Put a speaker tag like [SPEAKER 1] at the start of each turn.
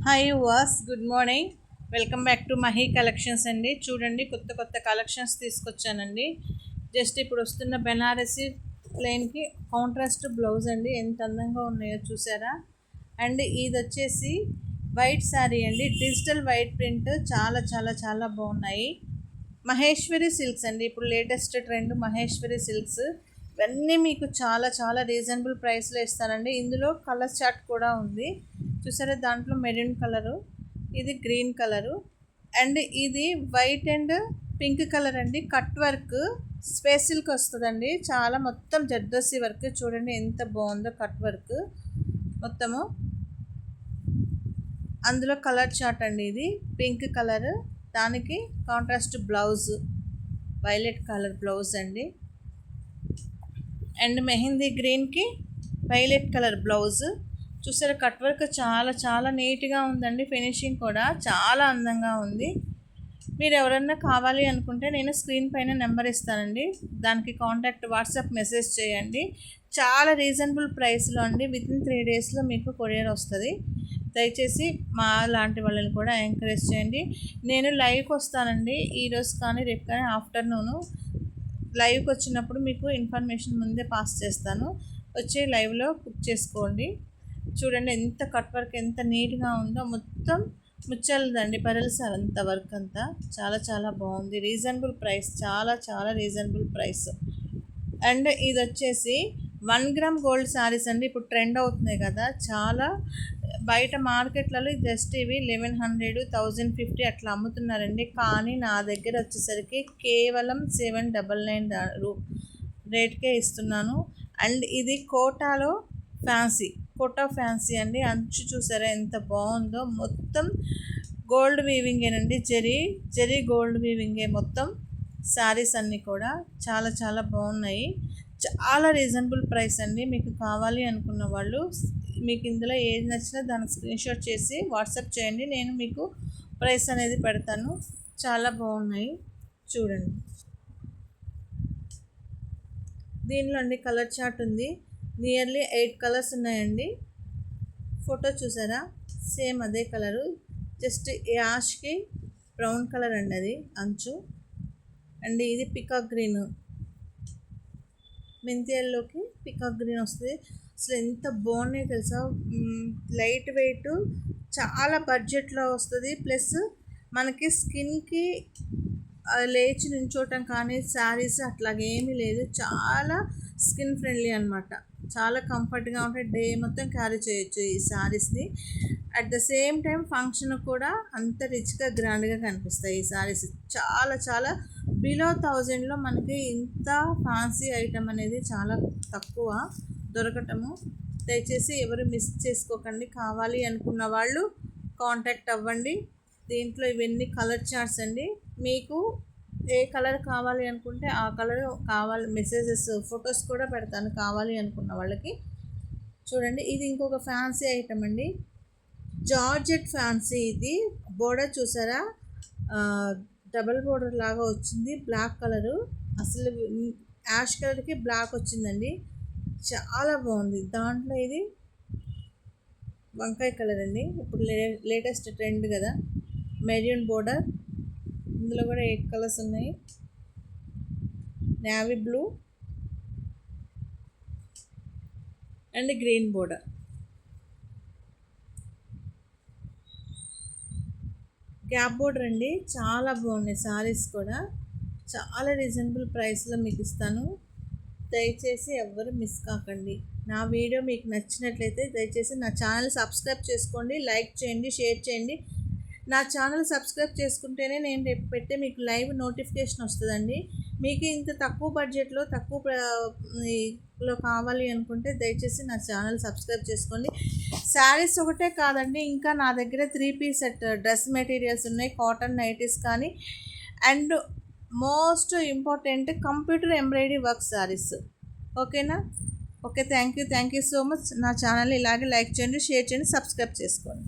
[SPEAKER 1] Hi was good morning. Welcome back to Mahi collections అండి. చూడండి, కొత్త కొత్త కలెక్షన్స్ తీసుకొచ్చానండి. జస్ట్ ఇప్పుడు వస్తున్న బెనారసీ ప్లెయిన్కి కాంట్రాస్ట్ బ్లౌజ్ అండి. ఎంత అందంగా ఉన్నాయో చూసారా. అండ్ ఇది వచ్చేసి వైట్ శారీ అండి, డిజిటల్ వైట్ ప్రింట్. చాలా చాలా చాలా బాగున్నాయి. మహేశ్వరి సిల్క్స్ అండి, ఇప్పుడు లేటెస్ట్ ట్రెండ్ మహేశ్వరి సిల్క్స్. ఇవన్నీ మీకు చాలా చాలా రీజనబుల్ ప్రైస్లో ఇస్తానండి. ఇందులో కలర్ చార్ట్ కూడా ఉంది చూసారా. దాంట్లో మెరూన్ కలరు, ఇది గ్రీన్ కలరు, అండ్ ఇది వైట్ అండ్ పింక్ కలర్ అండి. కట్ వర్క్ స్పేస్ సిల్క్ వస్తుందండి. చాలా మొత్తం జర్దోసి వర్క్. చూడండి ఎంత బాగుందో కట్ వర్క్ మొత్తము. అందులో కలర్ చార్ట్ అండి. ఇది పింక్ కలర్, దానికి contrast blouse violet colour blouse అండి. అండ్ మెహందీ గ్రీన్కి వైలెట్ కలర్ బ్లౌజ్. చూసారా, కట్ వర్క్ చాలా చాలా నీట్గా ఉందండి. ఫినిషింగ్ కూడా చాలా అందంగా ఉంది. మీరు ఎవరన్నా కావాలి అనుకుంటే నేను స్క్రీన్ పైన నెంబర్ ఇస్తానండి, దానికి కాంటాక్ట్ వాట్సాప్ మెసేజ్ చేయండి. చాలా రీజనబుల్ ప్రైస్లో అండి. వితిన్ 3 డేస్లో మీకు కొరియర్ వస్తుంది. దయచేసి మా లాంటి వాళ్ళని కూడా ఎంకరేజ్ చేయండి. నేను లైవ్కి వస్తానండి, ఈరోజు కానీ రేపు కానీ ఆఫ్టర్నూను లైవ్కి వచ్చినప్పుడు మీకు ఇన్ఫర్మేషన్ ముందే పాస్ చేస్తాను. వచ్చి లైవ్లో బుక్ చేసుకోండి. చూడండి ఎంత కట్ వర్క్ ఎంత నీట్గా ఉందో. మొత్తం ముచ్చలదండి, పరల్స్ అంత వర్క్ అంతా చాలా చాలా బాగుంది. రీజనబుల్ ప్రైస్, చాలా చాలా రీజనబుల్ ప్రైస్. అండ్ ఇది వచ్చేసి 1 గ్రామ్ గోల్డ్ శారీస్ అండి. ఇప్పుడు ట్రెండ్ అవుతున్నాయి కదా చాలా. బయట మార్కెట్లలో జస్ట్ ఇవి 1100, 1050 అట్లా అమ్ముతున్నారండి. కానీ నా దగ్గర వచ్చేసరికి కేవలం 799 రేట్కే ఇస్తున్నాను. అండ్ ఇది కోటాలో కోటా ఫ్యాన్సీ అండి. అంచు చూసారా ఎంత బాగుందో. మొత్తం గోల్డ్ వీవింగేనండి, జరీ గోల్డ్ వీవింగే మొత్తం. శారీస్ అన్నీ కూడా చాలా చాలా బాగున్నాయి. చాలా రీజనబుల్ ప్రైస్ అండి. మీకు కావాలి అనుకున్న వాళ్ళు మీకు ఇందులో ఏది నచ్చినా దానికి స్క్రీన్షాట్ చేసి వాట్సాప్ చేయండి, నేను మీకు ప్రైస్ అనేది పెడతాను. చాలా బాగున్నాయి చూడండి. దీనిలో అండి కలర్ చార్ట్ ఉంది. నియర్లీ 8 కలర్స్ ఉన్నాయండి. ఫోటో చూసారా, సేమ్ అదే colour, just Yaskhi brown colour అండి అది అంచు. అండ్ ఇది పికాక్ గ్రీన్, మెంతియల్లోకి పికాక్ గ్రీన్ వస్తుంది. అసలు ఎంత బాగున్నాయి తెలుసా. లైట్ వెయిట్, చాలా బడ్జెట్లో వస్తుంది. ప్లస్ మనకి స్కిన్కి లేచి నించోవటం కానీ శారీస్ అట్లాగేమీ లేదు. చాలా స్కిన్ ఫ్రెండ్లీ అనమాట. చాలా కంఫర్ట్గా ఉంటాయి. డే మొత్తం క్యారీ చేయొచ్చు ఈ శారీస్ని. At the same time function కూడా అంత రిచ్గా గ్రాండ్గా కనిపిస్తాయి ఈ శారీస్. చాలా చాలా బిలో 1000లో మనకి ఇంత ఫ్యాన్సీ ఐటమ్ అనేది చాలా తక్కువ దొరకటము. దయచేసి ఎవరు మిస్ చేసుకోకండి. కావాలి అనుకున్న వాళ్ళు కాంటాక్ట్ అవ్వండి. దీంట్లో ఇవన్నీ కలర్ చార్ట్స్ అండి. మీకు ఏ కలర్ కావాలి అనుకుంటే ఆ కలర్ కావాలి, మెసేజెస్ ఫొటోస్ కూడా పెడతాను కావాలి అనుకున్న వాళ్ళకి. చూడండి, ఇది ఇంకొక ఫ్యాన్సీ ఐటమ్ అండి, జార్జెట్ ఫ్యాన్సీ. ఇది బోర్డర్ చూసారా, డబల్ బోర్డర్ లాగా వచ్చింది. బ్లాక్ కలరు, అసలు యాష్ కలర్కి బ్లాక్ వచ్చిందండి. చాలా బాగుంది. దాంట్లో ఇది వంకాయ కలర్ అండి, ఇప్పుడు లేటెస్ట్ ట్రెండ్ కదా. మెరూన్ బోర్డర్, ఇందులో కూడా 8 కలర్స్ ఉన్నాయి. Navy blue and green border. Gap border అండి. చాలా బాగున్నాయి శారీస్ కూడా. చాలా రీజనబుల్ ప్రైస్లో మీకు ఇస్తాను. దయచేసి ఎవ్వరు మిస్ కాకండి. నా వీడియో మీకు నచ్చినట్లయితే దయచేసి నా ఛానల్ సబ్స్క్రైబ్ చేసుకోండి, లైక్ చేయండి, షేర్ చేయండి. నా ఛానల్ సబ్స్క్రైబ్ చేసుకుంటేనే నేను రేపు పెట్టే మీకు లైవ్ నోటిఫికేషన్ వస్తుందండి. మీకు ఇంత తక్కువ బడ్జెట్లో లో కావాలి అనుకుంటే దయచేసి నా ఛానల్ సబ్స్క్రైబ్ చేసుకోండి. శారీస్ ఒకటే కాదండి, ఇంకా నా దగ్గర 3 పీస్ సెట్ డ్రెస్ మెటీరియల్స్ ఉన్నాయి, కాటన్ నైటీస్ కానీ. And most important computer embroidery work saris. ఓకేనా? Okay, thank you so much. నా ఛానల్ ఇలాగే లైక్ చేయండి, షేర్ చేయండి, సబ్స్క్రైబ్ చేసుకోండి.